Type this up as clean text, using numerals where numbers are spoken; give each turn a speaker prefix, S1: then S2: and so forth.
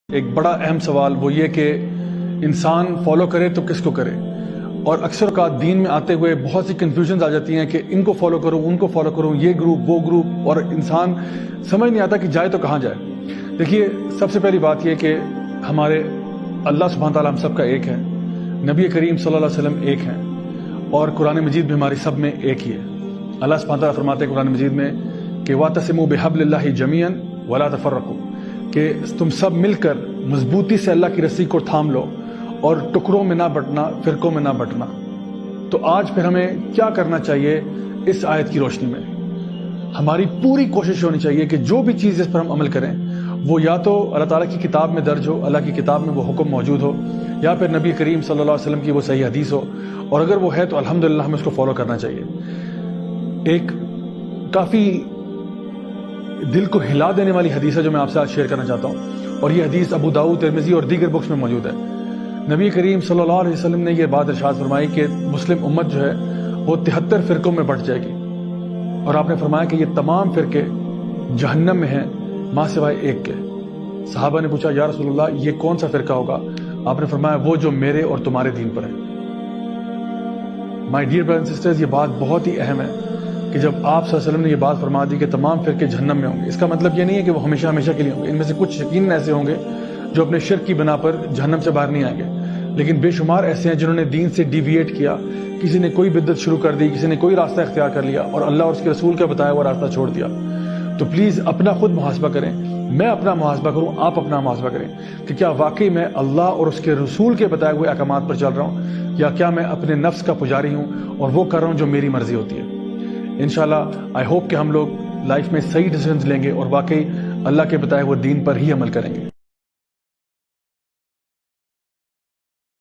S1: ایک بڑا اہم سوال وہ یہ کہ انسان فالو کرے تو کس کو کرے، اور اکثر اوقات دین میں آتے ہوئے بہت سی کنفیوژنز آ جاتی ہیں کہ ان کو فالو کروں ان کو فالو کروں، یہ گروپ وہ گروپ، اور انسان سمجھ نہیں آتا کہ جائے تو کہاں جائے۔ دیکھیے، سب سے پہلی بات یہ کہ ہمارے اللہ سبحانہ تعالیٰ ہم سب کا ایک ہے، نبی کریم صلی اللہ علیہ وسلم ایک ہیں، اور قرآن مجید بھی ہماری سب میں ایک ہی ہے۔ اللہ سبحانہ تعالیٰ فرماتے ہیں قرآن مجید میں کہ وَاعْتَصِمُوا بِحَبْلِ اللَّهِ جَمِيعًا وَلَا تَفَرَّقُوا، کہ تم سب مل کر مضبوطی سے اللہ کی رسی کو تھام لو اور ٹکڑوں میں نہ بٹنا، فرقوں میں نہ بٹنا۔ تو آج پھر ہمیں کیا کرنا چاہیے اس آیت کی روشنی میں؟ ہماری پوری کوشش ہونی چاہیے کہ جو بھی چیز اس پر ہم عمل کریں وہ یا تو اللہ تعالیٰ کی کتاب میں درج ہو، اللہ کی کتاب میں وہ حکم موجود ہو، یا پھر نبی کریم صلی اللہ علیہ وسلم کی وہ صحیح حدیث ہو، اور اگر وہ ہے تو الحمدللہ ہمیں اس کو فالو کرنا چاہیے۔ ایک کافی دل کو ہلا دینے والی حدیث ہے جو میں آپ سے آج شیئر کرنا چاہتا ہوں، اور یہ حدیث ابو داؤد، ترمذی اور دیگر بکس میں موجود ہے۔ نبی کریم صلی اللہ علیہ وسلم نے یہ بات ارشاد فرمائی کہ مسلم امت جو ہے وہ 73 فرقوں میں بٹ جائے گی، اور آپ نے فرمایا کہ یہ تمام فرقے جہنم میں ہیں ماں سوائے ایک کے۔ صحابہ نے پوچھا یا رسول اللہ یہ کون سا فرقہ ہوگا؟ آپ نے فرمایا وہ جو میرے اور تمہارے دین پر ہے۔ My dear brothers and sisters, یہ بات بہت ہی اہم ہے کہ جب آپ صلی اللہ علیہ وسلم نے یہ بات فرما دی کہ تمام فرقے جہنم میں ہوں گے، اس کا مطلب یہ نہیں ہے کہ وہ ہمیشہ ہمیشہ کے لیے ہوں گے۔ ان میں سے کچھ یقیناً ایسے ہوں گے جو اپنے شرک کی بنا پر جہنم سے باہر نہیں آئیں گے، لیکن بے شمار ایسے ہیں جنہوں نے دین سے ڈیویٹ کیا، کسی نے کوئی بدعت شروع کر دی، کسی نے کوئی راستہ اختیار کر لیا اور اللہ اور اس کے رسول کا بتایا ہوا راستہ چھوڑ دیا۔ تو پلیز اپنا خود محاسبہ کریں، میں اپنا محاسبہ کروں، آپ اپنا محاسبہ کریں کہ کیا واقعی میں اللہ اور اس کے رسول کے بتائے ہوئے احکامات پر چل رہا ہوں، یا کیا میں اپنے نفس کا پجاری ہوں اور وہ کر رہا ہوں جو میری مرضی ہوتی ہے۔ انشاءاللہ آئی ہوپ کہ ہم لوگ لائف میں صحیح ڈیسیژنز لیں گے اور واقعی اللہ کے بتائے ہوئے دین پر ہی عمل کریں گے۔